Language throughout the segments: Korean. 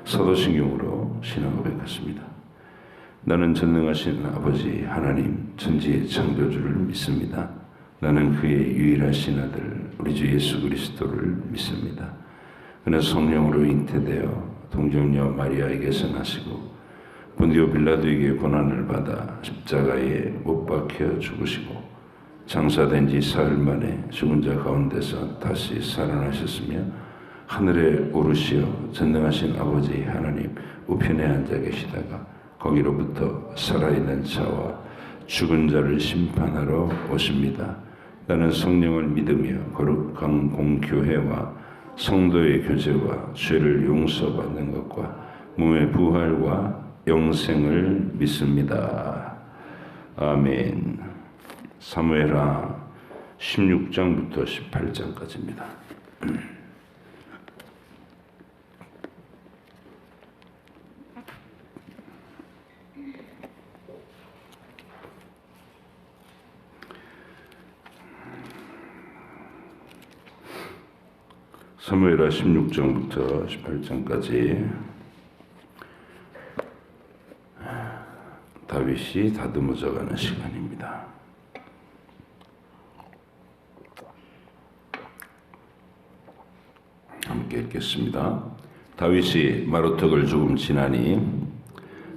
사도신경으로 신앙 고백했습니다. 나는 전능하신 아버지 하나님 천지의 창조주를 믿습니다. 나는 그의 유일하신 아들 우리 주 예수 그리스도를 믿습니다. 그는 성령으로 잉태되어 동정녀 마리아에게서 나시고 본디오 빌라도에게 고난을 받아 십자가에 못 박혀 죽으시고 장사된 지 사흘 만에 죽은 자 가운데서 다시 살아나셨으며 하늘에 오르시어 전능하신 아버지 하나님 우편에 앉아 계시다가 거기로부터 살아있는 자와 죽은 자를 심판하러 오십니다. 나는 성령을 믿으며 거룩한 공교회와 성도의 교제와 죄를 용서받는 것과 몸의 부활과 영생을 믿습니다. 아멘. 사무엘하 16장부터 18장까지입니다. 사무엘하 16장부터 18장까지 다윗이 다듬어져가는 시간입니다. 함께 읽겠습니다. 다윗이 마루턱을 조금 지나니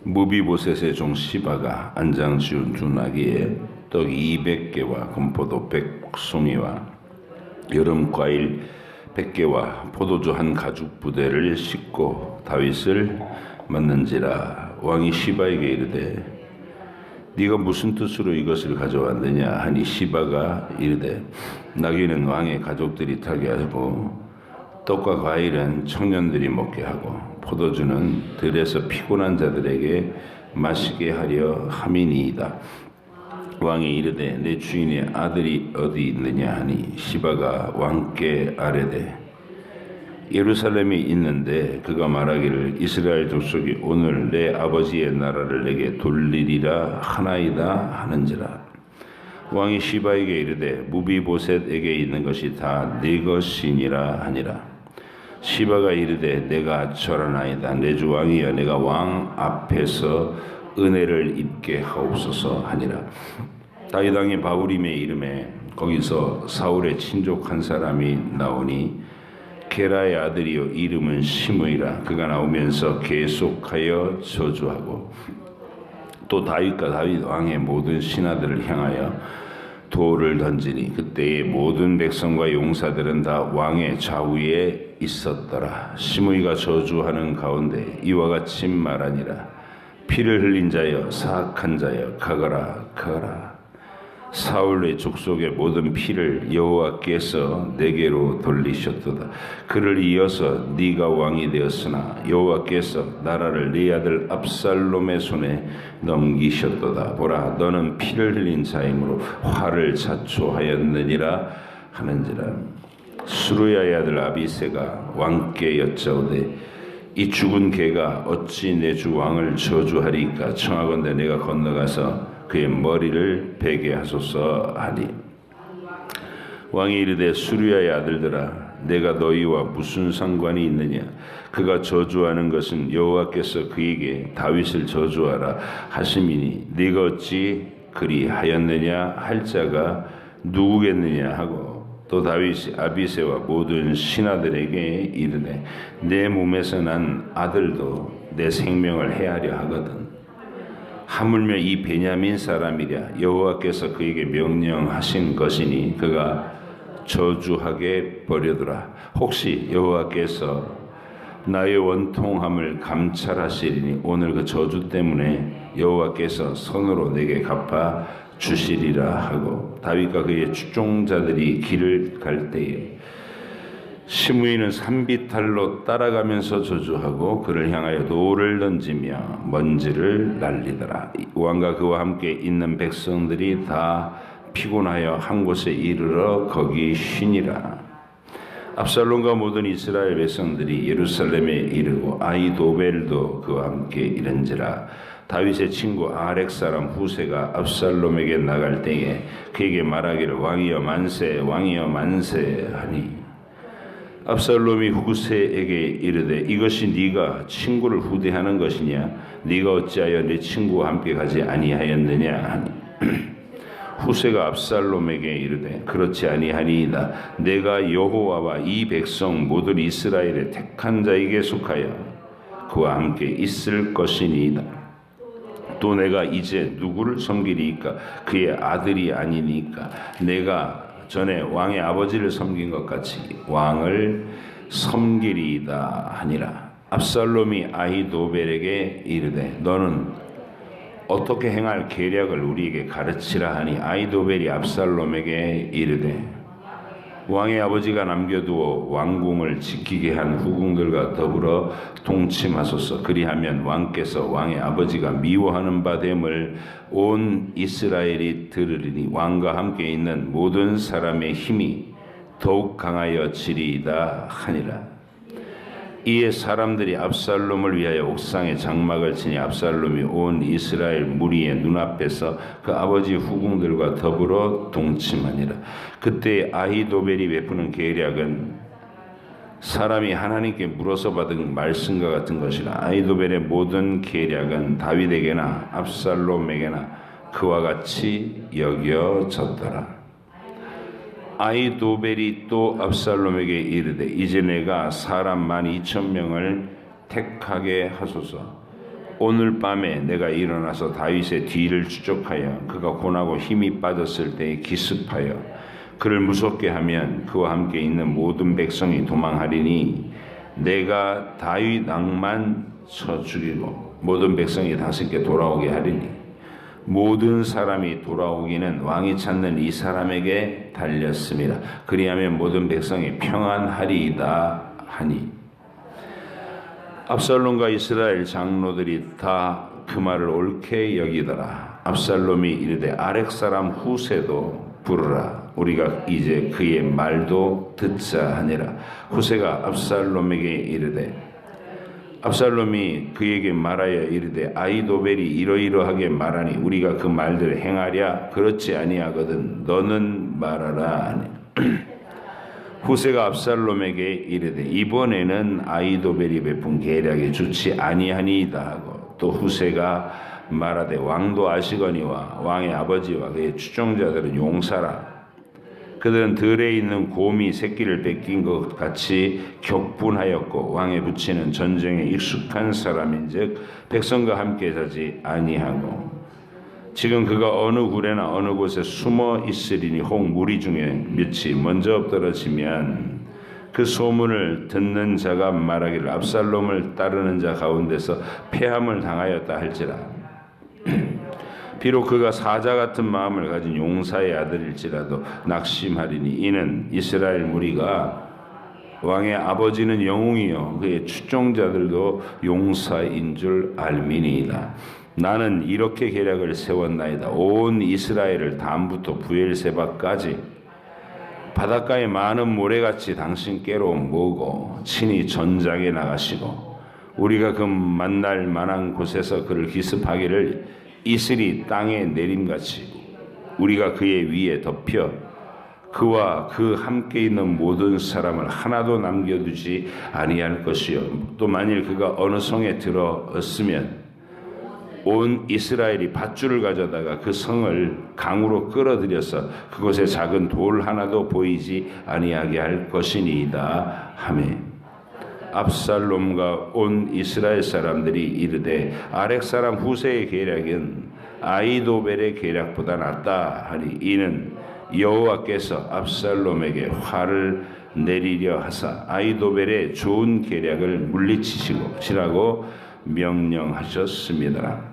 무비보셋의 종 시바가 안장 지은 두 나귀에 떡 200개와 건포도 100송이와 여름 과일 100개와 포도주 한 가죽 부대를 싣고 다윗을 만난지라. 왕이 시바에게 이르되 네가 무슨 뜻으로 이것을 가져왔느냐 하니 시바가 이르되 나귀는 왕의 가족들이 타게 하고 떡과 과일은 청년들이 먹게 하고 포도주는 들에서 피곤한 자들에게 마시게 하려 함이니이다. 왕이 이르되 내 주인의 아들이 어디 있느냐 하니 시바가 왕께 아뢰되 예루살렘에 있는데 그가 말하기를 이스라엘 족속이 오늘 내 아버지의 나라를 내게 돌리리라 하나이다 하는지라. 왕이 시바에게 이르되 무비보셋에게 있는 것이 다 네 것이니라 하니라. 시바가 이르되 내가 절하나이다. 내 주 왕이여 내가 왕 앞에서 은혜를 입게 하옵소서 하니라. 다윗 왕이 바후림의 이름에 거기서 사울의 친족 한 사람이 나오니 게라의 아들이요 이름은 시므이라. 그가 나오면서 계속하여 저주하고 또 다윗과 다윗 왕의 모든 신하들을 향하여 돌을 던지니 그때의 모든 백성과 용사들은 다 왕의 좌우에 있었더라. 시므이가 저주하는 가운데 이와 같이 말하니라. 피를 흘린 자여 사악한 자여 가거라 가거라. 사울의 족속의 모든 피를 여호와께서 내게로 돌리셨도다. 그를 이어서 네가 왕이 되었으나 여호와께서 나라를 네 아들 압살롬의 손에 넘기셨도다. 보라 너는 피를 흘린 자이므로 화를 자초하였느니라 하는지라. 수루야의 아들 아비새가 왕께 여짜오되 이 죽은 개가 어찌 내 주 왕을 저주하리까? 청하건대 내가 건너가서 그의 머리를 베게 하소서 하니 왕이 이르되 수루야의 아들들아 내가 너희와 무슨 상관이 있느냐? 그가 저주하는 것은 여호와께서 그에게 다윗을 저주하라 하심이니 네가 어찌 그리 하였느냐 할 자가 누구겠느냐 하고 또 다윗이 아비새와 모든 신하들에게 이르되 내 몸에서 난 아들도 내 생명을 해하려 하거든. 하물며 이 베냐민 사람이랴 여호와께서 그에게 명령하신 것이니 그가 저주하게 버려두라. 혹시 여호와께서 나의 원통함을 감찰하시리니 오늘 그 저주 때문에 여호와께서 손으로 내게 갚아 주시리라 하고 다윗과 그의 추종자들이 길을 갈 때에 시므이는 산비탈로 따라가면서 저주하고 그를 향하여 돌을 던지며 먼지를 날리더라. 왕과 그와 함께 있는 백성들이 다 피곤하여 한 곳에 이르러 거기 쉬니라. 압살롬과 모든 이스라엘 백성들이 예루살렘에 이르고 아히도벨도 그와 함께 이른지라. 다윗의 친구 아렉 사람 후세가 압살롬에게 나갈 때에 그에게 말하기를 왕이여 만세 왕이여 만세 하니 압살롬이 후세에게 이르되 이것이 네가 친구를 후대하는 것이냐? 네가 어찌하여 내 친구와 함께 가지 아니하였느냐 하니 후세가 압살롬에게 이르되 그렇지 아니하니이다. 내가 여호와와 이 백성 모든 이스라엘의 택한 자에게 속하여 그와 함께 있을 것이니이다. 또 내가 이제 누구를 섬기리이까? 그의 아들이 아니니까 내가 전에 왕의 아버지를 섬긴 것 같이 왕을 섬기리이다 하니라. 압살롬이 아히도벨에게 이르되 너는 어떻게 행할 계략을 우리에게 가르치라 하니 아히도벨이 압살롬에게 이르되 왕의 아버지가 남겨두어 왕궁을 지키게 한 후궁들과 더불어 동침하소서. 그리하면 왕께서 왕의 아버지가 미워하는 바 됨을 온 이스라엘이 들으리니 왕과 함께 있는 모든 사람의 힘이 더욱 강하여지리이다 하니라. 이에 사람들이 압살롬을 위하여 옥상에 장막을 치니 압살롬이 온 이스라엘 무리의 눈앞에서 그 아버지 후궁들과 더불어 동침하니라. 그때 아히도벨이 베푸는 계략은 사람이 하나님께 물어서 받은 말씀과 같은 것이라. 아히도벨의 모든 계략은 다윗에게나 압살롬에게나 그와 같이 여겨졌더라. 아히도벨이 또 압살롬에게 이르되 이제 내가 사람 12,000명을 택하게 하소서. 오늘 밤에 내가 일어나서 다윗의 뒤를 추적하여 그가 고나고 힘이 빠졌을 때에 기습하여 그를 무섭게 하면 그와 함께 있는 모든 백성이 도망하리니 내가 다윗 왕만 쳐 죽이고 모든 백성이 다스게 돌아오게 하리니 모든 사람이 돌아오기는 왕이 찾는 이 사람에게 달렸습니다. 그리하면 모든 백성이 평안하리이다 하니 압살롬과 이스라엘 장로들이 다 그 말을 옳게 여기더라. 압살롬이 이르되 아렉 사람 후세도 부르라. 우리가 이제 그의 말도 듣자 하니라. 후세가 압살롬에게 이르되 압살롬이 그에게 말하여 이르되 아히도벨이 이러이러하게 말하니 우리가 그 말들을 행하랴? 그렇지 아니하거든 너는 말하라 하니 후세가 압살롬에게 이르되 이번에는 아히도벨이 베푼 계략이 좋지 아니하니이다 하고 또 후세가 말하되 왕도 아시거니와 왕의 아버지와 그의 추종자들은 용사라. 그들은 들에 있는 곰이 새끼를 뺏긴 것 같이 격분하였고 왕의 부친은 전쟁에 익숙한 사람인즉 백성과 함께 자지 아니하고 지금 그가 어느 굴에나 어느 곳에 숨어 있으리니 혹 무리 중에 몇이 먼저 엎드러지면 그 소문을 듣는 자가 말하기를 압살롬을 따르는 자 가운데서 패함을 당하였다 할지라. 비록 그가 사자 같은 마음을 가진 용사의 아들일지라도 낙심하리니 이는 이스라엘 무리가 왕의 아버지는 영웅이요 그의 추종자들도 용사인 줄 알미니이다. 나는 이렇게 계략을 세웠나이다. 온 이스라엘을 담부터 부엘세바까지 바닷가의 많은 모래같이 당신께로 모으고 친히 전장에 나가시고 우리가 그 만날 만한 곳에서 그를 기습하기를 이슬이 땅에 내림같이 우리가 그의 위에 덮여 그와 그 함께 있는 모든 사람을 하나도 남겨두지 아니할 것이요 또 만일 그가 어느 성에 들어왔으면 온 이스라엘이 밧줄을 가져다가 그 성을 강으로 끌어들여서 그곳에 작은 돌 하나도 보이지 아니하게 할 것이니이다 하매 압살롬과 온 이스라엘 사람들이 이르되 아렉 사람 후세의 계략은 아히도벨의 계략보다 낫다 하니 이는 여호와께서 압살롬에게 화를 내리려 하사 아히도벨의 좋은 계략을 물리치시고 명령하셨습니다.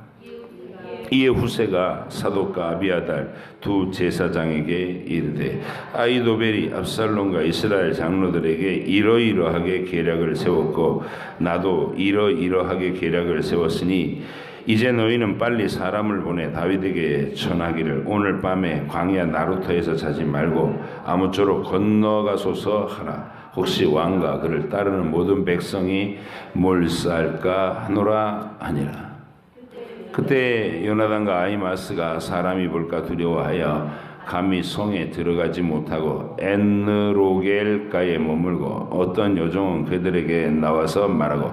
이에 후세가 사독과 아비아달 두 제사장에게 이르되 아히도벨이 압살롬과 이스라엘 장로들에게 이러이러하게 계략을 세웠고 나도 이러이러하게 계략을 세웠으니 이제 너희는 빨리 사람을 보내 다윗에게 전하기를 오늘 밤에 광야 나루터에서 자지 말고 아무쪼록 건너가소서 하라. 혹시 왕과 그를 따르는 모든 백성이 몰살까 하노라 하니라. 그때 요나단과 아히마스가 사람이 볼까 두려워하여 감히 성에 들어가지 못하고 엔르로겔가에 머물고 어떤 여종은 그들에게 나와서 말하고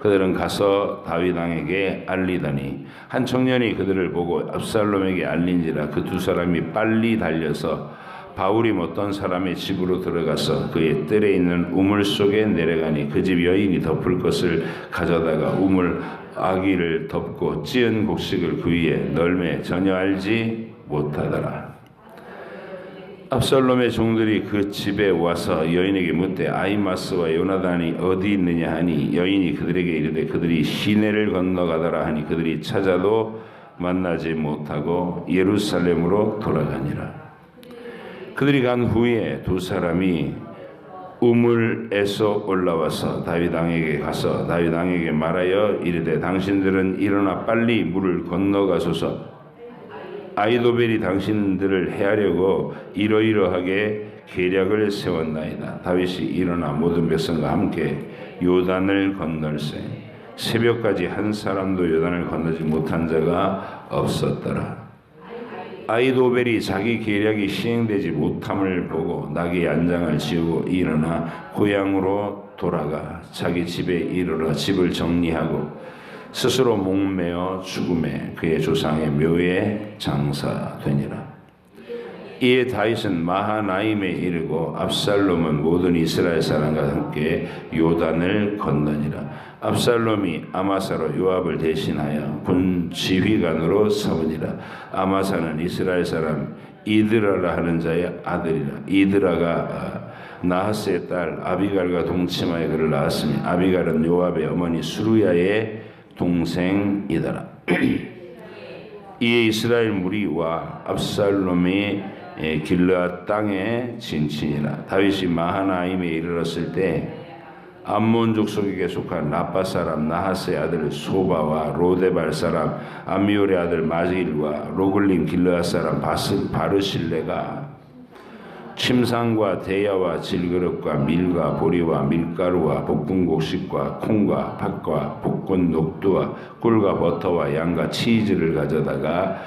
그들은 가서 다윗 왕에게 알리더니 한 청년이 그들을 보고 압살롬에게 알린지라 그 두 사람이 빨리 달려서 바울이 어떤 사람의 집으로 들어가서 그의 뜰에 있는 우물 속에 내려가니 그 집 여인이 덮을 것을 가져다가 우물 아기를 덮고 찌은 곡식을 그 위에 널매 전혀 알지 못하더라. 압살롬의 종들이 그 집에 와서 여인에게 묻되 아히마스와 요나단이 어디 있느냐 하니 여인이 그들에게 이르되 그들이 시내를 건너가더라 하니 그들이 찾아도 만나지 못하고 예루살렘으로 돌아가니라. 그들이 간 후에 두 사람이 우물에서 올라와서 다윗 왕에게 가서 다윗 왕에게 말하여 이르되 당신들은 일어나 빨리 물을 건너가소서. 아히도벨이 당신들을 해하려고 이러이러하게 계략을 세웠나이다. 다윗이 일어나 모든 백성과 함께 요단을 건널세 새벽까지 한 사람도 요단을 건너지 못한 자가 없었더라. 아히도벨이 자기 계략이 시행되지 못함을 보고 나귀 안장을 지우고 일어나 고향으로 돌아가 자기 집에 이르러 집을 정리하고 스스로 목매어 죽음에 그의 조상의 묘에 장사되니라. 이에 다윗은 마하나임에 이르고 압살롬은 모든 이스라엘 사람과 함께 요단을 건너니라. 압살롬이 아마사로 요압을 대신하여 군 지휘관으로 삼으니라. 아마사는 이스라엘 사람 이드라라 하는 자의 아들이라. 이드라가 나하스의 딸 아비갈과 동침하여 그를 낳았으니 아비갈은 요압의 어머니 수루야의 동생이더라. 이에 이스라엘 무리와 압살롬이 길르앗 땅에 진친이라. 다윗이 마하나임에 이르렀을 때 암몬 족속에게 속한 라빠 사람 나하스의 아들 소바와 로데발 사람 암미올의 아들 마길과 로글림 길르앗 사람 바르실레가 침상과 대야와 질그릇과 밀과 보리와 밀가루와 볶은 곡식과 콩과 팥과 볶은 녹두와 꿀과 버터와 양과 치즈를 가져다가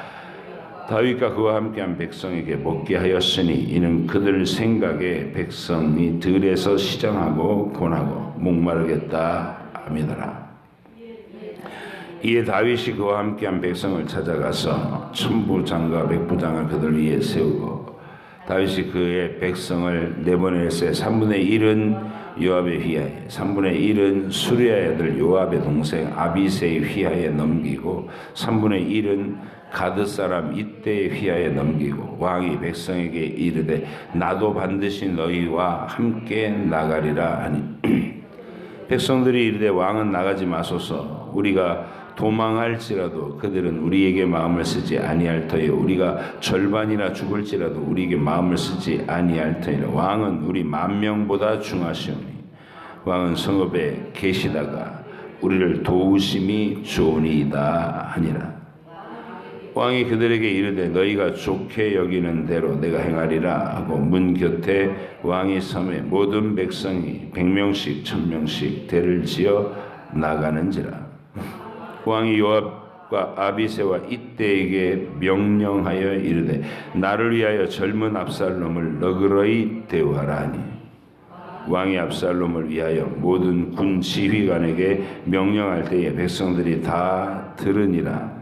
다윗과 그와 함께한 백성에게 먹게 하였으니 이는 그들 생각에 백성이 들에서 시장하고 곤하고 목마르겠다 함이더라. 이에 다윗이 그와 함께한 백성을 찾아가서 천부장과 백부장을 그들 위에 세우고 다윗이 그의 백성을 내보낼세 3분의 1은 요압의 휘하에 3분의 1은 수리아의 아들 요압의 동생 아비새의 휘하에 넘기고 3분의 1은 가드 사람 이때의 휘하에 넘기고 왕이 백성에게 이르되 나도 반드시 너희와 함께 나가리라 하니 백성들이 이르되 왕은 나가지 마소서. 우리가 도망할지라도 그들은 우리에게 마음을 쓰지 아니할 터이요 우리가 절반이나 죽을지라도 우리에게 마음을 쓰지 아니할 터이라. 왕은 우리 10,000명보다 중하시오니 왕은 성읍에 계시다가 우리를 도우심이 좋으니이다 하니라. 왕이 그들에게 이르되 너희가 좋게 여기는 대로 내가 행하리라 하고 문 곁에 왕이 섬에 모든 백성이 100명씩 1000명씩 대를 지어 나가는지라. 왕이 요압과 아비새와 이때에게 명령하여 이르되 나를 위하여 젊은 압살롬을 너그러이 대우하라 하니 왕이 압살롬을 위하여 모든 군 지휘관에게 명령할 때에 백성들이 다 들으니라.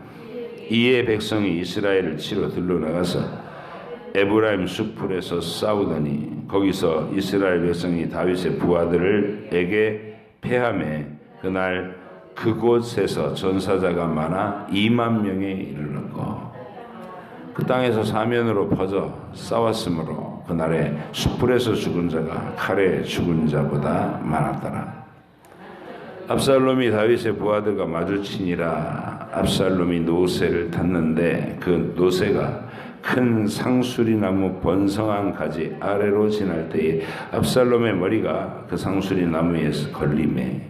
이에 백성이 이스라엘을 치러 들러나가서 에브라임 숲풀에서 싸우더니 거기서 이스라엘 백성이 다윗의 부하들에게 패하매 그날 그곳에서 전사자가 많아 20,000명에 이르렀고 그 땅에서 사면으로 퍼져 싸웠으므로 그날에 숲풀에서 죽은 자가 칼에 죽은 자보다 많았더라. 압살롬이 다윗의 부하들과 마주치니라. 압살롬이 노새를 탔는데 그 노새가 큰 상수리나무 번성한 가지 아래로 지날 때에 압살롬의 머리가 그 상수리나무에 걸리매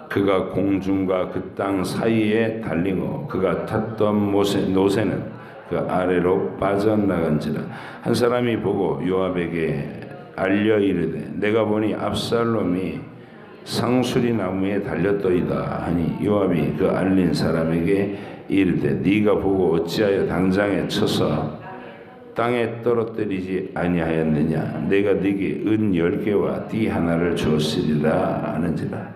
그가 공중과 그 땅 사이에 달리고 그가 탔던 노새는 그 아래로 빠져나간지라. 한 사람이 보고 요압에게 알려 이르되 내가 보니 압살롬이 상수리 나무에 달렸더이다 하니 요압이 그 알린 사람에게 이르되 네가 보고 어찌하여 당장에 쳐서 땅에 떨어뜨리지 아니하였느냐? 내가 네게 은 10개와 띠 하나를 주었으리라 하는지라.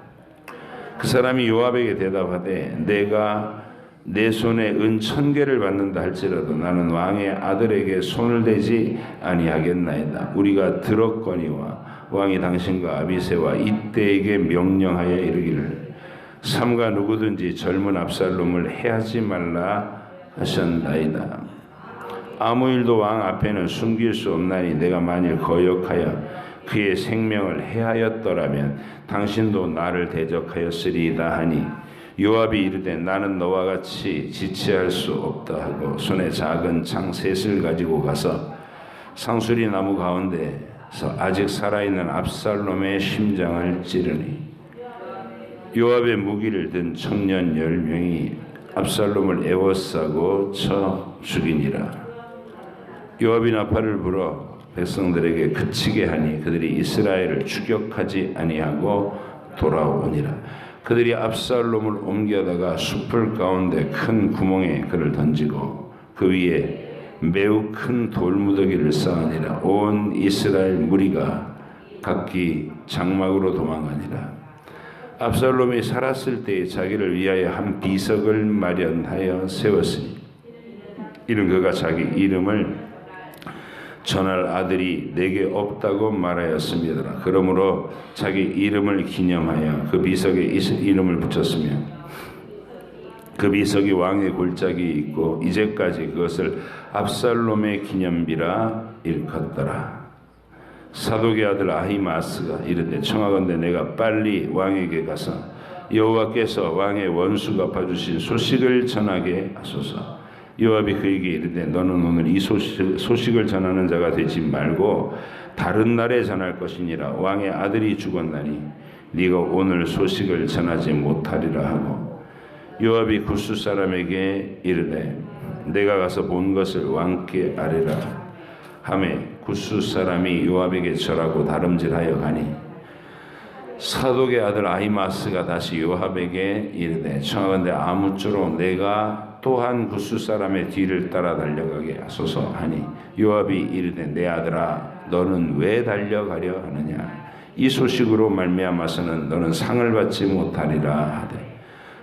그 사람이 요압에게 대답하되 내가 내 손에 은 1000개를 받는다 할지라도 나는 왕의 아들에게 손을 대지 아니하겠나이다. 우리가 들었거니와 왕이 당신과 아비새와 이때에게 명령하여 이르기를 삼가 누구든지 젊은 압살롬을 해하지 말라 하셨나이다. 아무 일도 왕 앞에는 숨길 수 없나니 내가 만일 거역하여 그의 생명을 해하였더라면 당신도 나를 대적하였으리이다 하니 요압이 이르되 나는 너와 같이 지체할 수 없다 하고 손에 작은 창 셋을 가지고 가서 상수리 나무 가운데서 아직 살아있는 압살롬의 심장을 찌르니 요압의 무기를 든 청년 10명이 압살롬을 에워싸고 쳐 죽이니라. 요압이 나팔을 불어 백성들에게 그치게 하니 그들이 이스라엘을 추격하지 아니하고 돌아오니라. 그들이 압살롬을 옮겨다가 숲을 가운데 큰 구멍에 그를 던지고 그 위에 매우 큰 돌무더기를 쌓으니라. 온 이스라엘 무리가 각기 장막으로 도망가니라. 압살롬이 살았을 때에 자기를 위하여 한 비석을 마련하여 세웠으니 이는 그가 자기 이름을 전할 아들이 내게 없다고 말하였습니다. 그러므로 자기 이름을 기념하여 그 비석에 이름을 붙였으며 그 비석이 왕의 골짜기에 있고 이제까지 그것을 압살롬의 기념비라 일컫더라. 사독의 아들 아히마스가 이르되 청하건대 내가 빨리 왕에게 가서 여호와께서 왕의 원수 갚아주신 소식을 전하게 하소서. 요압이 그에게 이르되 너는 오늘 이 소식을 전하는 자가 되지 말고 다른 날에 전할 것이니라. 왕의 아들이 죽었나니 네가 오늘 소식을 전하지 못하리라 하고 요압이 굿수 사람에게 이르되 내가 가서 본 것을 왕께 아뢰라 하매 굿수 사람이 요압에게 절하고 다름질하여 가니 사독의 아들 아히마스가 다시 요압에게 이르되 청하건대 아무쪼록 내가 또한 굿수 사람의 뒤를 따라 달려가게 하소서 하니 요압이 이르되 내 아들아 너는 왜 달려가려 하느냐? 이 소식으로 말미암아서는 너는 상을 받지 못하리라 하되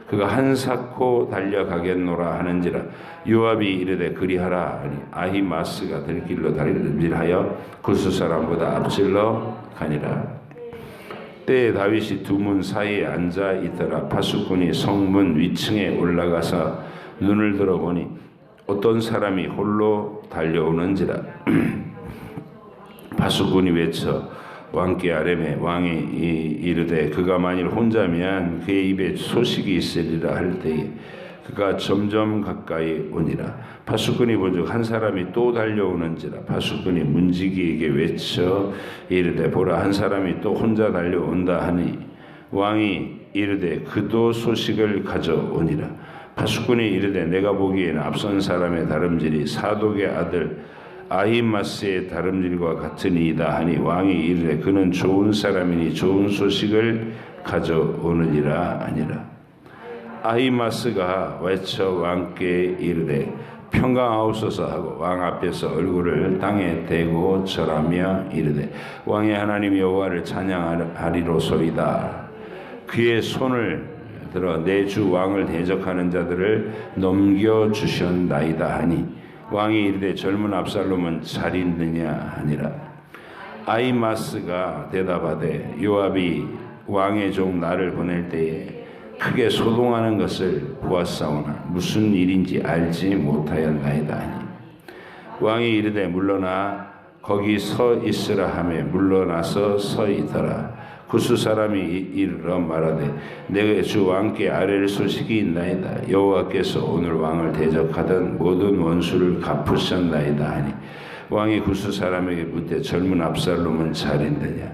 그가 한사코 달려가겠노라 하는지라. 요압이 이르되 그리하라 하니 아히마스가 들길로 달릴하여 굿수 사람보다 앞질러 가니라. 때에 다윗이 두 문 사이에 앉아 있더라. 파수꾼이 성문 위층에 올라가서 눈을 들어보니 어떤 사람이 홀로 달려오는지라. 파수꾼이 외쳐 왕께 아뢰매 왕이 이르되 그가 만일 혼자면 그의 입에 소식이 있으리라 할 때에 그가 점점 가까이 오니라. 파수꾼이 본즉 한 사람이 또 달려오는지라. 파수꾼이 문지기에게 외쳐 이르되 보라 한 사람이 또 혼자 달려온다 하니 왕이 이르되 그도 소식을 가져오니라. 파수꾼이 이르되 내가 보기에는 앞선 사람의 다름질이 사독의 아들 아히마스의 다름질과 같으니이다 하니 왕이 이르되 그는 좋은 사람이니 좋은 소식을 가져오느니라 아니라. 아히마스가 외쳐 왕께 이르되 평강하옵소서 하고 왕 앞에서 얼굴을 땅에 대고 절하며 이르되 왕의 하나님 여호와를 찬양하리로소이다. 그의 손을 들어 내 주 왕을 대적하는 자들을 넘겨주셨나이다 하니 왕이 이르되 젊은 압살롬은 잘 있느냐 하니라. 아히마스가 대답하되 요압이 왕의 종 나를 보낼 때에 크게 소동하는 것을 보았사오나 무슨 일인지 알지 못하였나이다 하니 왕이 이르되 물러나 거기 서 있으라 하매 물러나서 서 있더라. 굿수 사람이 이르러 말하되 내가 주 왕께 아뢰를 소식이 있나이다. 여호와께서 오늘 왕을 대적하던 모든 원수를 갚으셨나이다 하니 왕이 굿수 사람에게 묻되 젊은 압살롬은 잘 있느냐?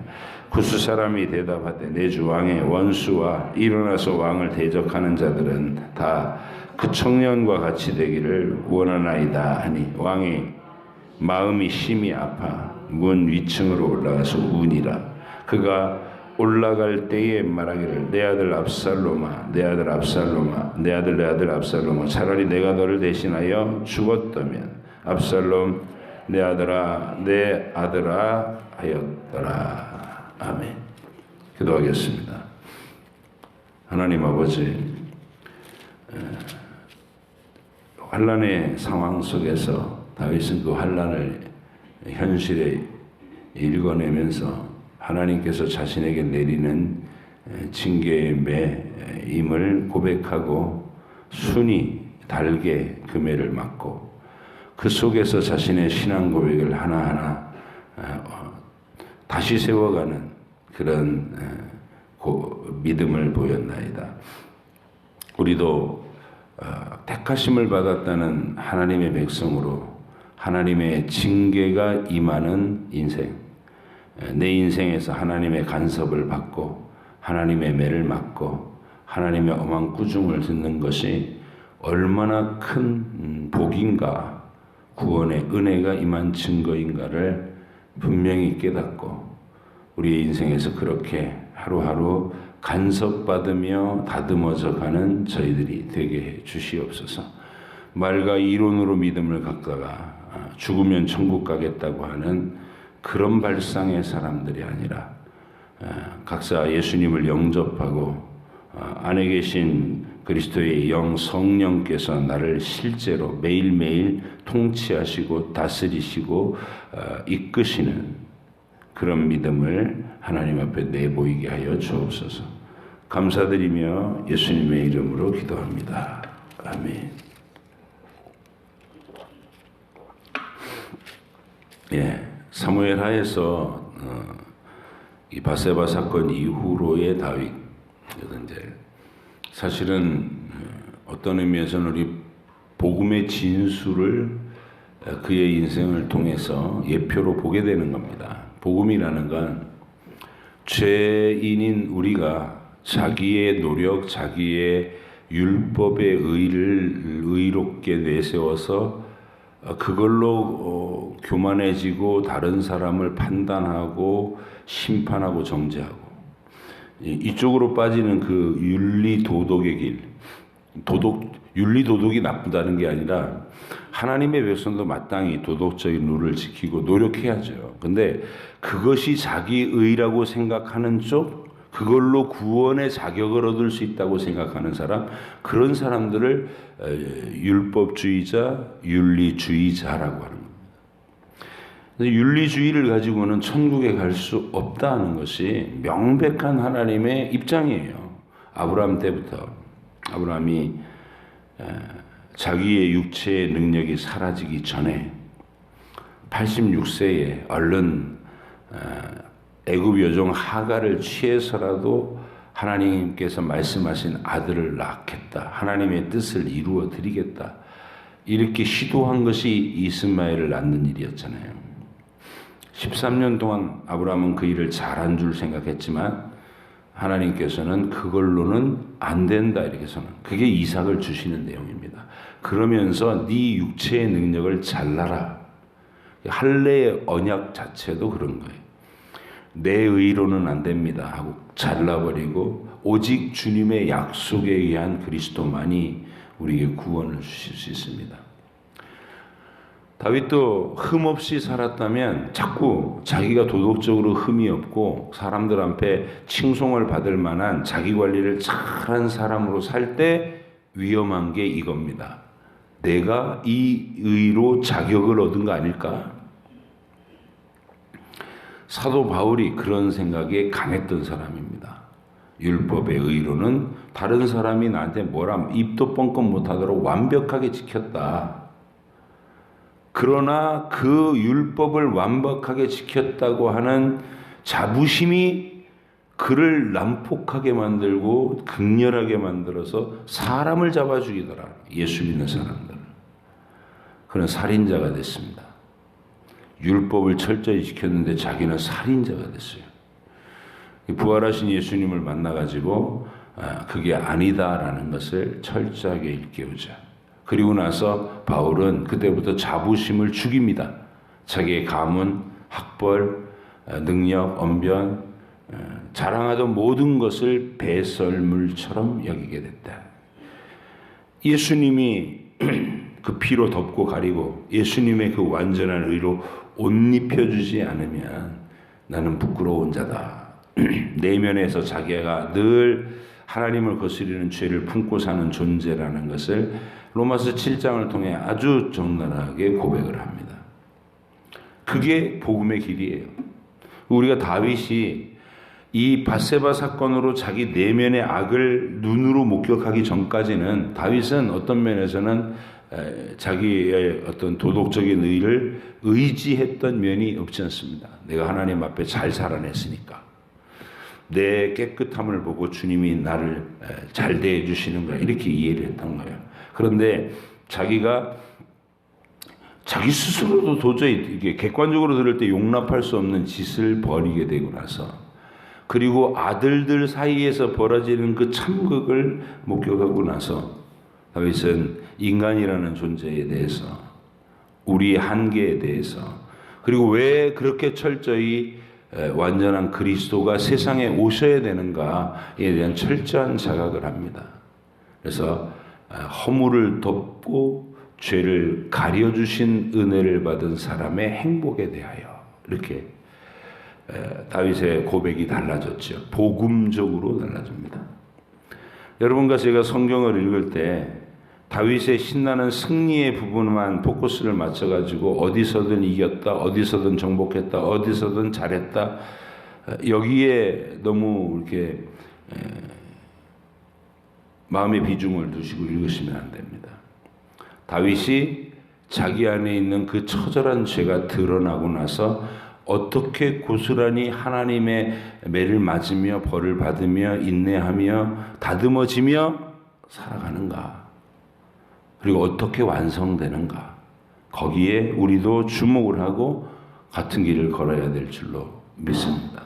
굿수 사람이 대답하되 내 주 왕의 원수와 일어나서 왕을 대적하는 자들은 다 그 청년과 같이 되기를 원하나이다 하니 왕이 마음이 심히 아파 문 위층으로 올라가서 우니라. 그가 올라갈 때에 말하기를 내 아들 압살롬아 내 아들 압살롬아 내 아들 압살롬아 차라리 내가 너를 대신하여 죽었다면 압살롬 내 아들아 내 아들아 하였더라. 아멘. 기도하겠습니다. 하나님 아버지, 환난의 상황 속에서 다윗은 그 환난을 현실에 읽어내면서 하나님께서 자신에게 내리는 징계의 매임을 고백하고 순히 달게 금해를 맞고 그 속에서 자신의 신앙 고백을 하나하나 다시 세워가는 그런 믿음을 보였나이다. 우리도 택하심을 받았다는 하나님의 백성으로 하나님의 징계가 임하는 인생, 내 인생에서 하나님의 간섭을 받고 하나님의 매를 맞고 하나님의 엄한 꾸중을 듣는 것이 얼마나 큰 복인가, 구원의 은혜가 임한 증거인가를 분명히 깨닫고 우리의 인생에서 그렇게 하루하루 간섭받으며 다듬어져 가는 저희들이 되게 해 주시옵소서. 말과 이론으로 믿음을 갖다가 죽으면 천국 가겠다고 하는 그런 발상의 사람들이 아니라 각자 예수님을 영접하고 안에 계신 그리스도의 영 성령께서 나를 실제로 매일매일 통치하시고 다스리시고 이끄시는 그런 믿음을 하나님 앞에 내보이게 하여 주옵소서. 감사드리며 예수님의 이름으로 기도합니다. 아멘. 사무엘 하에서 이 바세바 사건 이후로의 다윗, 이제 사실은 어떤 의미에서는 우리 복음의 진수를 그의 인생을 통해서 예표로 보게 되는 겁니다. 복음이라는 건 죄인인 우리가 자기의 노력, 자기의 율법의 의를 의롭게 내세워서 그걸로 교만해지고 다른 사람을 판단하고 심판하고 정죄하고 이쪽으로 빠지는 그 윤리 도덕의 길, 윤리 도덕이 나쁘다는 게 아니라 하나님의 백성도 마땅히 도덕적인 룰을 지키고 노력해야죠. 근데 그것이 자기 의라고 생각하는 쪽, 그걸로 구원의 자격을 얻을 수 있다고 생각하는 사람, 그런 사람들을 율법주의자, 윤리주의자라고 하는 겁니다. 윤리주의를 가지고는 천국에 갈 수 없다는 것이 명백한 하나님의 입장이에요. 아브라함 때부터 아브라함이 자기의 육체의 능력이 사라지기 전에 86세에 얼른 애굽 여종 하갈을 취해서라도 하나님께서 말씀하신 아들을 낳겠다. 하나님의 뜻을 이루어 드리겠다. 이렇게 시도한 것이 이스마엘을 낳는 일이었잖아요. 13년 동안 아브라함은 그 일을 잘한 줄 생각했지만 하나님께서는 그걸로는 안 된다 이렇게 해서는 그게 이삭을 주시는 내용입니다. 그러면서 네 육체의 능력을 잘라라. 할례의 언약 자체도 그런 거예요. 내 의로는 안 됩니다 하고 잘라버리고 오직 주님의 약속에 의한 그리스도만이 우리에게 구원을 주실 수 있습니다. 다윗도 흠없이 살았다면 자꾸 자기가 도덕적으로 흠이 없고 사람들 앞에 칭송을 받을 만한 자기 관리를 잘한 사람으로 살 때 위험한 게 이겁니다. 내가 이 의로 자격을 얻은 거 아닐까? 사도 바울이 그런 생각에 강했던 사람입니다. 율법의 의로는 다른 사람이 나한테 뭐라 입도 뻥끗 못하도록 완벽하게 지켰다. 그러나 그 율법을 완벽하게 지켰다고 하는 자부심이 그를 난폭하게 만들고 극렬하게 만들어서 사람을 잡아 죽이더라. 예수 믿는 사람들. 그는 살인자가 됐습니다. 율법을 철저히 지켰는데 자기는 살인자가 됐어요. 부활하신 예수님을 만나가지고 그게 아니다라는 것을 철저하게 일깨우자. 그리고 나서 바울은 그때부터 자부심을 죽입니다. 자기의 가문, 학벌, 능력, 언변, 자랑하던 모든 것을 배설물처럼 여기게 됐다. 예수님이 그 피로 덮고 가리고 예수님의 그 완전한 의로 옷 입혀주지 않으면 나는 부끄러운 자다. 내면에서 자기가 늘 하나님을 거스리는 죄를 품고 사는 존재라는 것을 로마서 7장을 통해 아주 적나라하게 고백을 합니다. 그게 복음의 길이에요. 우리가 다윗이 이 밧세바 사건으로 자기 내면의 악을 눈으로 목격하기 전까지는 다윗은 어떤 면에서는 자기의 어떤 도덕적인 의를 의지했던 면이 없지 않습니다. 내가 하나님 앞에 잘 살아냈으니까 내 깨끗함을 보고 주님이 나를 잘 대해 주시는 거야, 이렇게 이해를 했던 거예요. 그런데 자기가 자기 스스로도 도저히 이게 객관적으로 들을 때 용납할 수 없는 짓을 벌이게 되고 나서, 그리고 아들들 사이에서 벌어지는 그 참극을 목격하고 나서 다윗은 인간이라는 존재에 대해서, 우리의 한계에 대해서, 그리고 왜 그렇게 철저히 완전한 그리스도가 세상에 오셔야 되는가에 대한 철저한 자각을 합니다. 그래서 허물을 덮고 죄를 가려주신 은혜를 받은 사람의 행복에 대하여 이렇게 다윗의 고백이 달라졌죠. 복음적으로 달라집니다. 여러분과 제가 성경을 읽을 때 다윗의 신나는 승리의 부분만 포커스를 맞춰가지고 어디서든 이겼다, 어디서든 정복했다, 어디서든 잘했다, 여기에 너무 이렇게 마음의 비중을 두시고 읽으시면 안 됩니다. 다윗이 자기 안에 있는 그 처절한 죄가 드러나고 나서 어떻게 고스란히 하나님의 매를 맞으며 벌을 받으며 인내하며 다듬어지며 살아가는가, 그리고 어떻게 완성되는가, 거기에 우리도 주목을 하고 같은 길을 걸어야 될 줄로 믿습니다.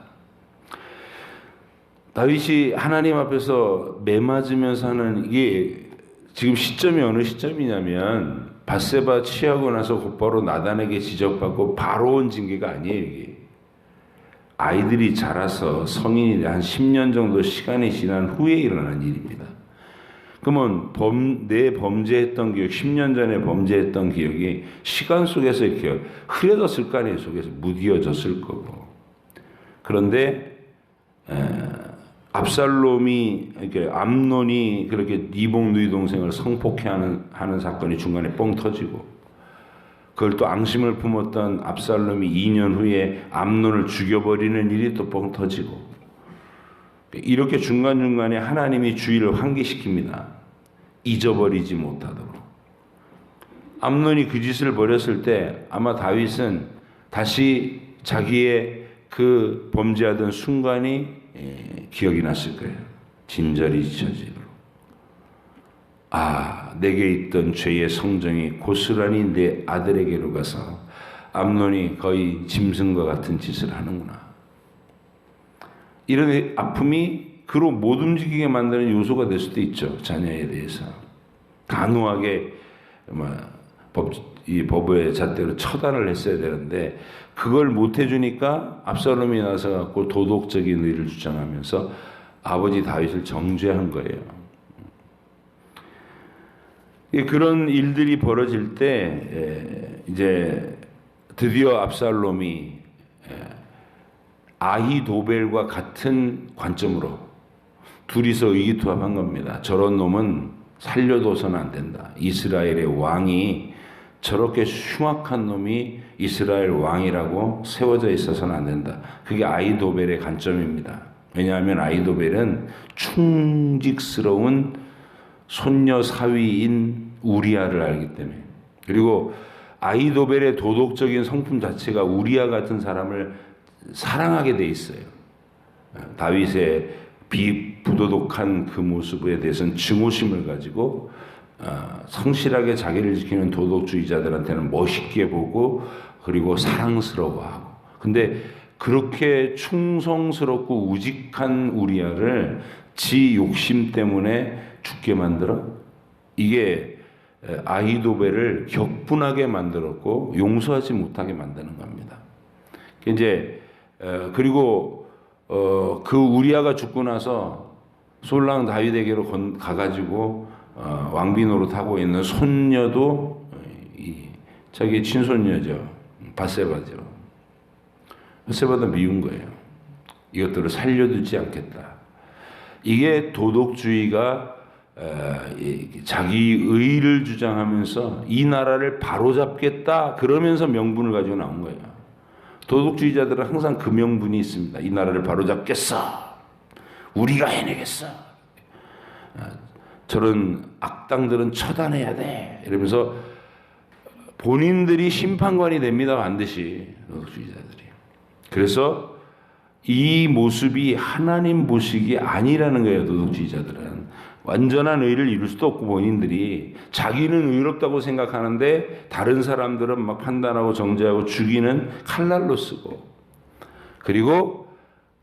다윗이 하나님 앞에서 매맞으면서 하는 이게 지금 시점이 어느 시점이냐면 밧세바 취하고 나서 곧바로 나단에게 지적받고 바로 온 징계가 아니에요. 이게 아이들이 자라서 성인이 한 10년 정도 시간이 지난 후에 일어난 일입니다. 그러면 내 범죄했던 기억, 10년 전에 범죄했던 기억이 시간 속에서 이렇게 흐려졌을 거 아니에요. 속에서 무디어졌을 거고. 그런데 압살롬이, 이렇게 암논이 그렇게 이복 누이 동생을 성폭해 하는 사건이 중간에 뻥 터지고, 그걸 또 앙심을 품었던 압살롬이 2년 후에 암논을 죽여버리는 일이 또 뻥 터지고, 이렇게 중간중간에 하나님이 주의를 환기시킵니다. 잊어버리지 못하도록. 암논이 그 짓을 벌였을 때 아마 다윗은 다시 자기의 그 범죄하던 순간이 기억이 났을 거예요. 진저리 잊혀지도록. 아, 내게 있던 죄의 성정이 고스란히 내 아들에게로 가서 암논이 거의 짐승과 같은 짓을 하는구나. 이런 아픔이 그로 못 움직이게 만드는 요소가 될 수도 있죠. 자녀에 대해서 단호하게 이 법의 잣대로 처단을 했어야 되는데 그걸 못 해주니까 압살롬이 나서 갖고 도덕적인 의를 주장하면서 아버지 다윗을 정죄한 거예요. 그런 일들이 벌어질 때 이제 드디어 압살롬이 아히도벨과 같은 관점으로 둘이서 의기투합한 겁니다. 저런 놈은 살려둬서는 안 된다. 이스라엘의 왕이 저렇게 흉악한 놈이 이스라엘 왕이라고 세워져 있어서는 안 된다. 그게 아히도벨의 관점입니다. 왜냐하면 아히도벨은 충직스러운 손녀 사위인 우리아를 알기 때문에, 그리고 아히도벨의 도덕적인 성품 자체가 우리아 같은 사람을 사랑하게 돼 있어요. 다윗의 비부도덕한 그 모습에 대해서는 증오심을 가지고 성실하게 자기를 지키는 도덕주의자들한테는 멋있게 보고 그리고 사랑스러워하고, 근데 그렇게 충성스럽고 우직한 우리아를 지 욕심 때문에 죽게 만들어 이게 아히도벨을 격분하게 만들었고 용서하지 못하게 만드는 겁니다. 이제 그리고 그 우리아가 죽고 나서 솔랑 다윗에게로 가가지고 왕비 노릇하고 있는 손녀도 자기 친손녀죠. 밧세바죠. 밧세바도 미운 거예요. 이것들을 살려두지 않겠다. 이게 도덕주의가 자기 의를 주장하면서 이 나라를 바로잡겠다 그러면서 명분을 가지고 나온 거예요. 도덕주의자들은 항상 그 명분이 있습니다. 이 나라를 바로잡겠어. 우리가 해내겠어. 저런 악당들은 처단해야 돼. 이러면서 본인들이 심판관이 됩니다. 반드시 도덕주의자들이. 그래서 이 모습이 하나님 보시기 아니라는 거예요. 도덕주의자들은. 완전한 의를 이룰 수도 없고 본인들이 자기는 의롭다고 생각하는데 다른 사람들은 막 판단하고 정죄하고 죽이는 칼날로 쓰고, 그리고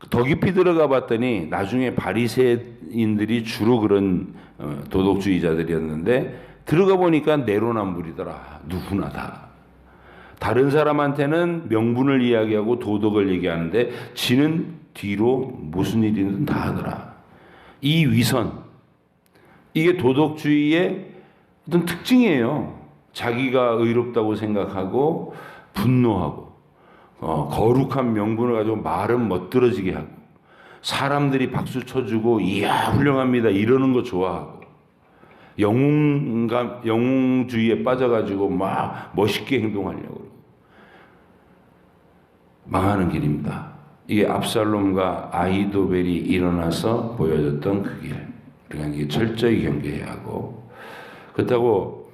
더 깊이 들어가 봤더니 나중에 바리새인들이 주로 그런 도덕주의자들이었는데 들어가 보니까 내로남불이더라. 누구나 다. 다른 사람한테는 명분을 이야기하고 도덕을 얘기하는데 지는 뒤로 무슨 일이든 다 하더라. 이 위선, 이게 도덕주의의 어떤 특징이에요. 자기가 의롭다고 생각하고 분노하고 거룩한 명분을 가지고 말은 멋들어지게 하고 사람들이 박수 쳐주고 이야 훌륭합니다 이러는 거 좋아하고 영웅주의에 빠져가지고 막 멋있게 행동하려고 그러고 망하는 길입니다. 이게 압살롬과 아히도벨이 일어나서 보여줬던 그 길. 그러니까 이게 철저히 경계해야 하고, 그렇다고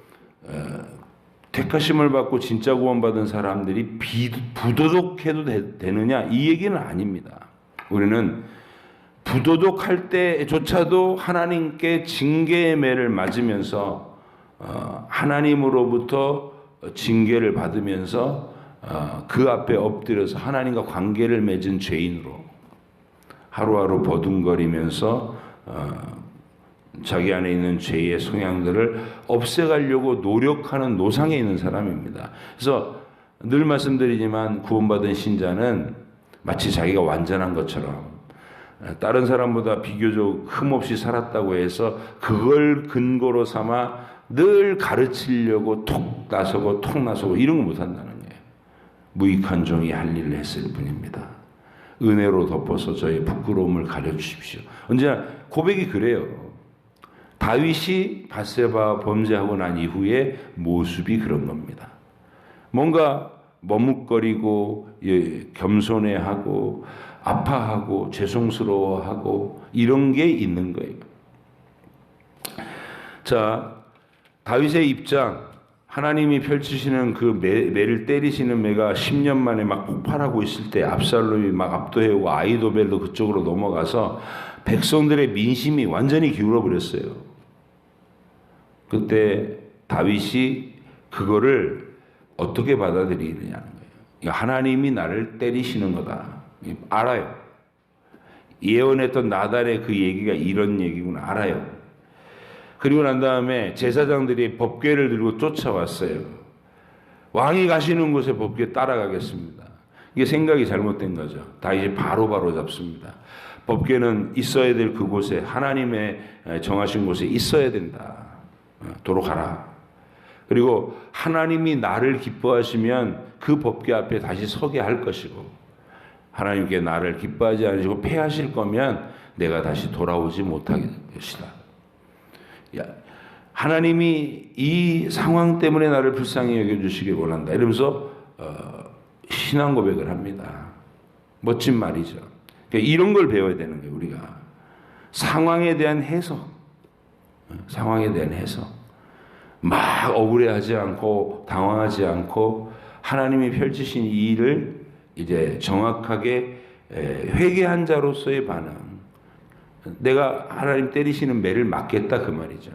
택하심을 받고 진짜 구원받은 사람들이 부도덕해도 되느냐 이 얘기는 아닙니다. 우리는 부도덕할 때조차도 하나님께 징계의 매를 맞으면서 하나님으로부터 징계를 받으면서 그 앞에 엎드려서 하나님과 관계를 맺은 죄인으로 하루하루 버둥거리면서 자기 안에 있는 죄의 성향들을 없애가려고 노력하는 노상에 있는 사람입니다. 그래서 늘 말씀드리지만 구원받은 신자는 마치 자기가 완전한 것처럼 다른 사람보다 비교적 흠없이 살았다고 해서 그걸 근거로 삼아 늘 가르치려고 톡 나서고 이런 거 못한다는 거예요. 무익한 종이 할 일을 했을 뿐입니다. 은혜로 덮어서 저의 부끄러움을 가려주십시오. 언제나 고백이 그래요. 다윗이 밧세바 범죄하고 난 이후에 모습이 그런 겁니다. 뭔가 머뭇거리고 겸손해하고 아파하고 죄송스러워하고 이런 게 있는 거예요. 자, 다윗의 입장, 하나님이 펼치시는 그 매를 때리시는 매가 10년 만에 막 폭발하고 있을 때 압살롬이 막 압도해오고 아히도벨도 그쪽으로 넘어가서 백성들의 민심이 완전히 기울어 버렸어요. 그때 다윗이 그거를 어떻게 받아들이느냐는 거예요. 하나님이 나를 때리시는 거다. 알아요. 예언했던 나단의 그 얘기가 이런 얘기구나 알아요. 그리고 난 다음에 제사장들이 법궤를 들고 쫓아왔어요. 왕이 가시는 곳에 법궤 따라가겠습니다. 이게 생각이 잘못된 거죠. 다윗이 바로 잡습니다. 법궤는 있어야 될 그곳에 하나님의 정하신 곳에 있어야 된다. 도로 가라. 그리고 하나님이 나를 기뻐하시면 그 법궤 앞에 다시 서게 할 것이고 하나님께 나를 기뻐하지 않으시고 패하실 거면 내가 다시 돌아오지 못하게 될 것이다. 하나님이 이 상황 때문에 나를 불쌍히 여겨주시길 원한다. 이러면서 신앙 고백을 합니다. 멋진 말이죠. 그러니까 이런 걸 배워야 되는 거예요. 우리가 상황에 대한 해석, 막 억울해하지 않고 당황하지 않고 하나님이 펼치신 이 일을 이제 정확하게 회개한 자로서의 반응. 내가 하나님 때리시는 매를 맞겠다 그 말이죠.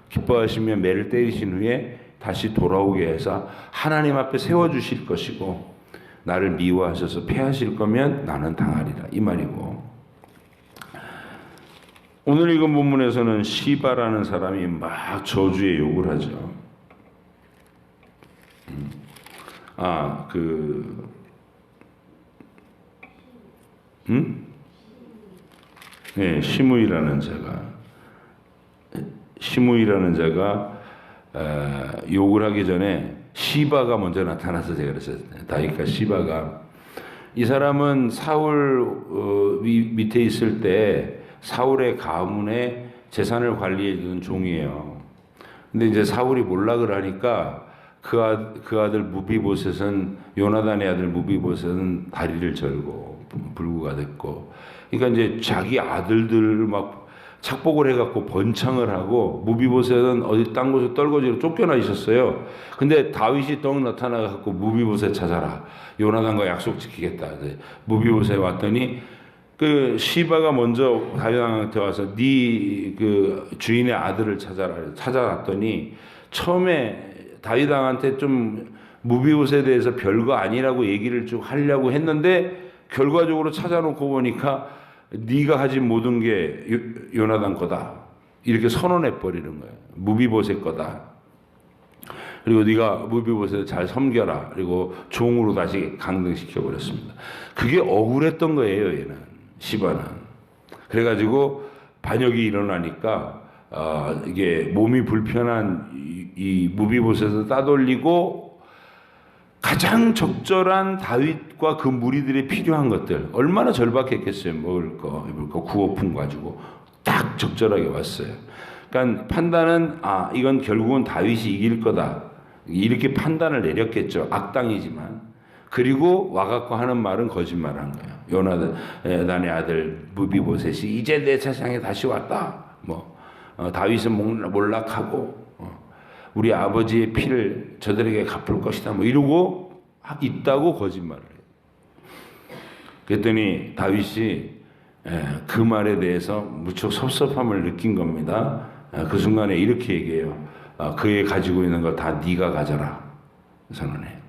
기뻐하시면 매를 때리신 후에 다시 돌아오게 해서 하나님 앞에 세워주실 것이고 나를 미워하셔서 패하실 거면 나는 당하리라 이 말이고, 오늘 읽은 본문에서는 시바라는 사람이 막 저주의 욕을 하죠. 네, 시므이라는 자가 욕을 하기 전에 시바가 먼저 나타나서 제가 그랬어요. 다윗과 시바가. 이 사람은 사울 밑에 있을 때 사울의 가문의 재산을 관리해 주는 종이에요. 근데 이제 사울이 몰락을 하니까 그 아들 무비보셋은, 요나단의 아들 무비보셋은 다리를 절고 불구가 됐고, 그러니까 이제 자기 아들들을 막 착복을 해갖고 번창을 하고, 무비보셋은 어디 딴 곳에 떨거지로 쫓겨나 있었어요. 근데 다윗이 떡 나타나갖고 무비보셋 찾아라, 요나단과 약속 지키겠다. 무비보셋 왔더니 그 시바가 먼저 다윗한테 와서 네 그 주인의 아들을 찾아라, 찾아놨더니 처음에 다윗왕한테 좀 무비보셋에 대해서 별거 아니라고 얘기를 쭉 하려고 했는데, 결과적으로 찾아놓고 보니까 네가 가진 모든 게 요나단 거다, 이렇게 선언해 버리는 거예요. 무비보셋 거다. 그리고 네가 무비보셋을 잘 섬겨라. 그리고 종으로 다시 강등시켜 버렸습니다. 그게 억울했던 거예요, 얘는, 시바는. 그래가지고 반역이 일어나니까 이게 몸이 불편한 이 무비보셋을 따돌리고 가장 적절한 다윗과 그 무리들이 필요한 것들, 얼마나 절박했겠어요. 먹을 거, 입을 거, 구호품 가지고 딱 적절하게 왔어요. 그러니까 판단은 이건 결국은 다윗이 이길 거다, 이렇게 판단을 내렸겠죠. 악당이지만. 그리고 와갖고 하는 말은 거짓말한 거예요. 요나단의 아들 무비보셋이 이제 내 세상에 다시 왔다. 다윗은 몰락하고 우리 아버지의 피를 저들에게 갚을 것이다, 이러고 있다고 거짓말을 해요. 그랬더니 다윗이 그 말에 대해서 무척 섭섭함을 느낀 겁니다. 그 순간에 이렇게 얘기해요. 그의 가지고 있는 거 다 네가 가져라, 선언해요.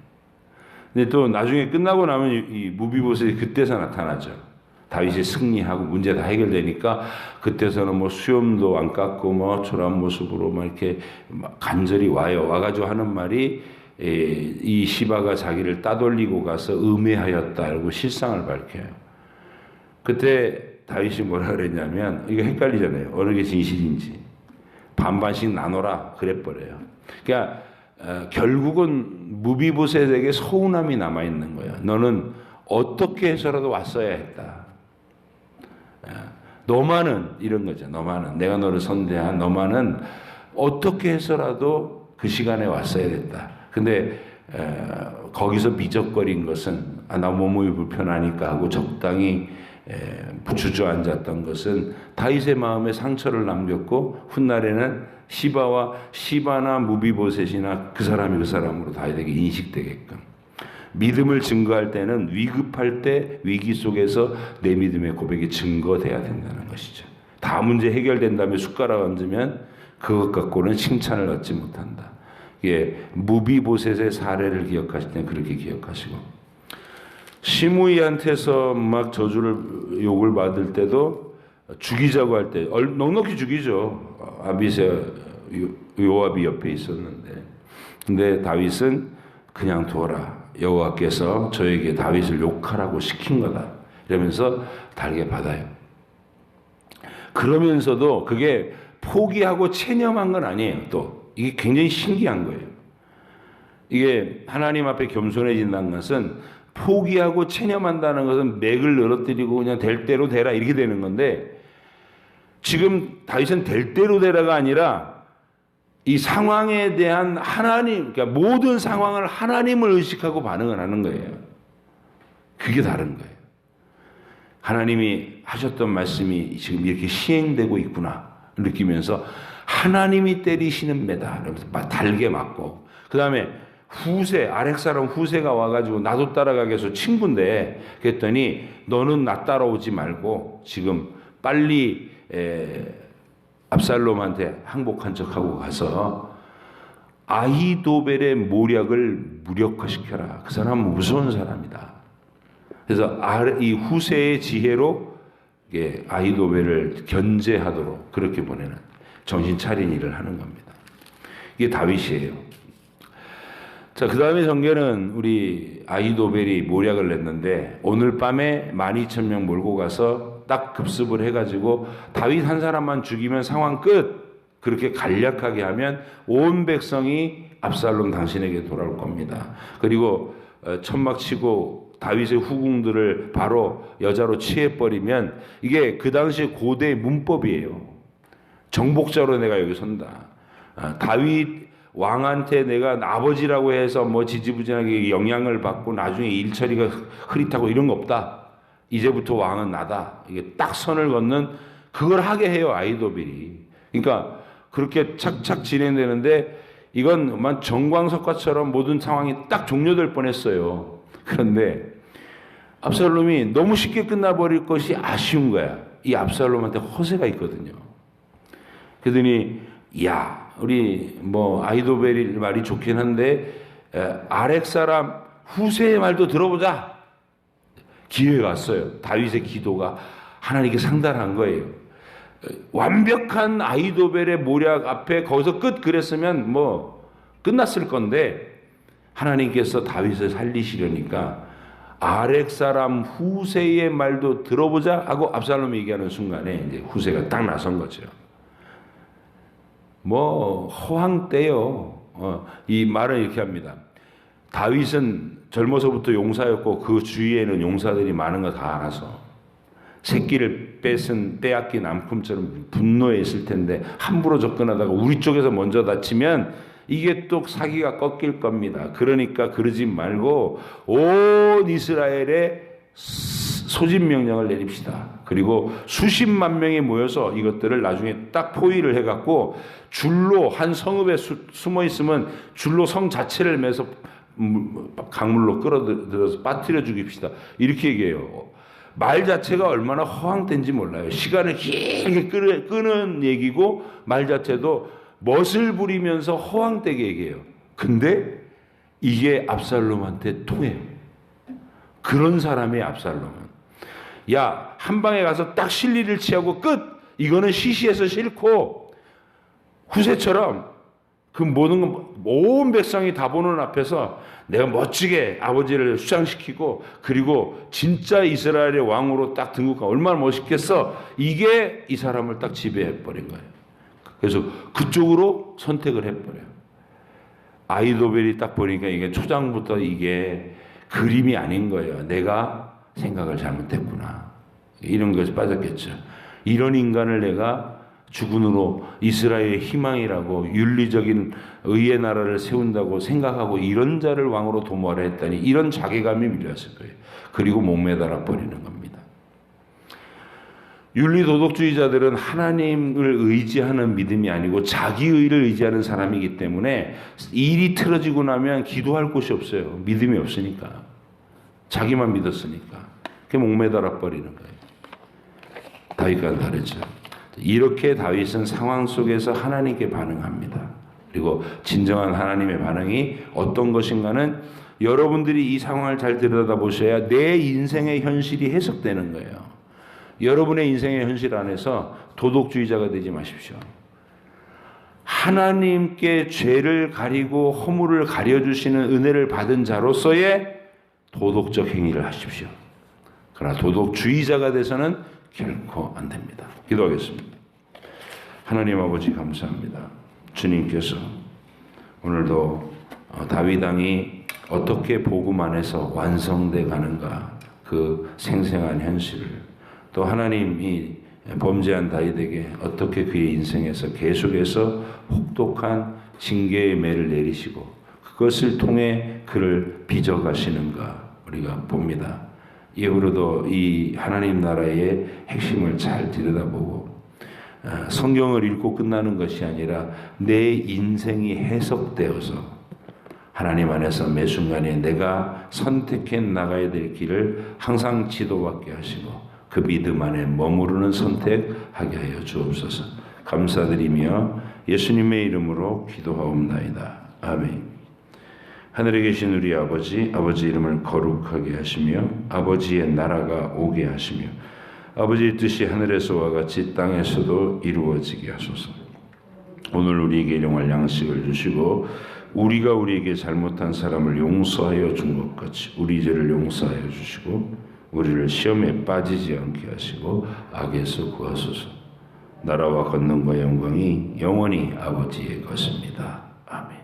근데 또 나중에 끝나고 나면 이 무비보셋이 그때서 나타나죠. 다윗이 승리하고 문제 다 해결되니까 그때서는 수염도 안 깎고 초라한 모습으로 이렇게 간절히 와요. 와가지고 하는 말이, 이 시바가 자기를 따돌리고 가서 음해하였다고 실상을 밝혀요. 그때 다윗이 뭐라 그랬냐면, 이거 헷갈리잖아요. 어느 게 진실인지. 반반씩 나눠라 그랬버려요. 그러니까 결국은 무비보셋에게 서운함이 남아있는 거예요. 너는 어떻게 해서라도 왔어야 했다. 너만은, 이런 거죠. 너만은, 내가 너를 선대한 너만은 어떻게 해서라도 그 시간에 왔어야 됐다. 근데 거기서 미적거린 것은 나 몸이 불편하니까 하고 적당히 주저앉았던 것은 다윗의 마음에 상처를 남겼고, 훗날에는 시바나 무비보셋이나 그 사람이 그 사람으로 다윗에게 인식되게끔, 믿음을 증거할 때는 위급할 때 위기 속에서 내 믿음의 고백이 증거돼야 된다는 것이죠. 다 문제 해결된 다음에 숟가락 얹으면 그것 갖고는 칭찬을 얻지 못한다. 이게 무비보셋의 사례를 기억하실 때는 그렇게 기억하시고, 시므이한테서 막 저주를 욕을 받을 때도 죽이자고 할 때 넉넉히 죽이죠. 아비새 요압이 옆에 있었는데, 근데 다윗은 그냥 둬라, 여호와께서 저에게 다윗을 욕하라고 시킨 거다, 이러면서 달게 받아요. 그러면서도 그게 포기하고 체념한 건 아니에요. 또 이게 굉장히 신기한 거예요. 이게 하나님 앞에 겸손해진다는 것은, 포기하고 체념한다는 것은 맥을 늘어뜨리고 그냥 될 대로 되라 이렇게 되는 건데, 지금 다윗은 될 대로 되라가 아니라 이 상황에 대한 하나님, 그러니까 모든 상황을 하나님을 의식하고 반응을 하는 거예요. 그게 다른 거예요. 하나님이 하셨던 말씀이 지금 이렇게 시행되고 있구나 느끼면서 하나님이 때리시는 매다 이러면서 막 달게 맞고, 그 다음에 아렉 사람 후세가 와가지고 나도 따라가게 해서 친구인데, 그랬더니 너는 나 따라오지 말고 지금 빨리 압살롬한테 항복한 척하고 가서 아히도벨의 모략을 무력화시켜라. 그 사람은 무서운 사람이다. 그래서 이 후세의 지혜로 아히도벨을 견제하도록 그렇게 보내는 정신 차린 일을 하는 겁니다. 이게 다윗이에요. 자, 그 다음에 전개는 우리 아히도벨이 모략을 냈는데, 오늘 밤에 12,000명 몰고 가서 딱 급습을 해가지고 다윗 한 사람만 죽이면 상황 끝. 그렇게 간략하게 하면 온 백성이 압살롬 당신에게 돌아올 겁니다. 그리고 천막 치고 다윗의 후궁들을 바로 여자로 취해버리면 이게 그 당시 고대 문법이에요. 정복자로 내가 여기 선다. 다윗 왕한테 내가 아버지라고 해서 뭐 지지부진하게 영향을 받고 나중에 일처리가 흐릿하고 이런 거 없다. 이제부터 왕은 나다. 이게 딱 선을 걷는 그걸 하게 해요, 아히도벨이. 그러니까 그렇게 착착 진행되는데 이건 정광석화처럼 모든 상황이 딱 종료될 뻔했어요. 그런데 압살롬이 너무 쉽게 끝나버릴 것이 아쉬운 거야. 이 압살롬한테 허세가 있거든요. 그러더니 야, 우리 뭐 아히도벨이 말이 좋긴 한데 아렉 사람 후세의 말도 들어보자. 기회가 왔어요. 다윗의 기도가 하나님께 상달한 거예요. 완벽한 아히도벨의 모략 앞에 거기서 끝 그랬으면 뭐 끝났을 건데 하나님께서 다윗을 살리시려니까 아렉 사람 후세의 말도 들어보자 하고 압살롬이 얘기하는 순간에 이제 후세가 딱 나선 거죠. 뭐 허황 때요. 이 말은 이렇게 합니다. 다윗은 젊어서부터 용사였고 그 주위에는 용사들이 많은 거 다 알아서 새끼를 빼앗긴 암큼처럼 분노했을 텐데 함부로 접근하다가 우리 쪽에서 먼저 다치면 이게 또 사기가 꺾일 겁니다. 그러니까 그러지 말고 온 이스라엘에 소집 명령을 내립시다. 그리고 수십만 명이 모여서 이것들을 나중에 딱 포위를 해갖고 줄로 한 성읍에 숨어 있으면 줄로 성 자체를 매서 강물로 끌어들여서 빠뜨려 죽입시다. 이렇게 얘기해요. 말 자체가 얼마나 허황된지 몰라요. 시간을 길게 끄는 얘기고 말 자체도 멋을 부리면서 허황되게 얘기해요. 근데 이게 압살롬한테 통해요. 그런 사람이 압살롬은. 야, 한 방에 가서 딱 실리를 취하고 끝! 이거는 시시해서 싫고 후세처럼 그 온 백성이 다 보는 앞에서 내가 멋지게 아버지를 수장시키고 그리고 진짜 이스라엘의 왕으로 딱 등극하고 얼마나 멋있겠어. 이게 이 사람을 딱 지배해버린 거예요. 그래서 그쪽으로 선택을 해버려요. 아히도벨이 딱 보니까 이게 초장부터 이게 그림이 아닌 거예요. 내가 생각을 잘못했구나. 이런 것이 빠졌겠죠. 이런 인간을 내가 주군으로 이스라엘의 희망이라고 윤리적인 의의 나라를 세운다고 생각하고 이런 자를 왕으로 도모하려 했다니 이런 자괴감이 밀려왔을 거예요. 그리고 목매달아 버리는 겁니다. 윤리도덕주의자들은 하나님을 의지하는 믿음이 아니고 자기의를 의지하는 사람이기 때문에 일이 틀어지고 나면 기도할 곳이 없어요. 믿음이 없으니까. 자기만 믿었으니까. 그게 목매달아 버리는 거예요. 다윗과는 다르죠. 이렇게 다윗은 상황 속에서 하나님께 반응합니다. 그리고 진정한 하나님의 반응이 어떤 것인가는 여러분들이 이 상황을 잘 들여다보셔야 내 인생의 현실이 해석되는 거예요. 여러분의 인생의 현실 안에서 도덕주의자가 되지 마십시오. 하나님께 죄를 가리고 허물을 가려주시는 은혜를 받은 자로서의 도덕적 행위를 하십시오. 그러나 도덕주의자가 돼서는 결코 안 됩니다. 기도하겠습니다. 하나님 아버지 감사합니다. 주님께서 오늘도 다윗 왕이 어떻게 복음 안에서 완성돼 가는가 그 생생한 현실을 또 하나님이 범죄한 다윗에게 어떻게 그의 인생에서 계속해서 혹독한 징계의 매를 내리시고 그것을 통해 그를 빚어가시는가 우리가 봅니다. 이후로도 이 하나님 나라의 핵심을 잘 들여다보고 성경을 읽고 끝나는 것이 아니라 내 인생이 해석되어서 하나님 안에서 매 순간에 내가 선택해 나가야 될 길을 항상 지도받게 하시고 그 믿음 안에 머무르는 선택하게 하여 주옵소서. 감사드리며 예수님의 이름으로 기도하옵나이다. 아멘. 하늘에 계신 우리 아버지 이름을 거룩하게 하시며 아버지의 나라가 오게 하시며 아버지의 뜻이 하늘에서와 같이 땅에서도 이루어지게 하소서. 오늘 우리에게 일용할 양식을 주시고 우리가 우리에게 잘못한 사람을 용서하여 준 것 같이 우리 죄를 용서하여 주시고 우리를 시험에 빠지지 않게 하시고 악에서 구하소서. 나라와 권능과 영광이 영원히 아버지의 것입니다. 아멘.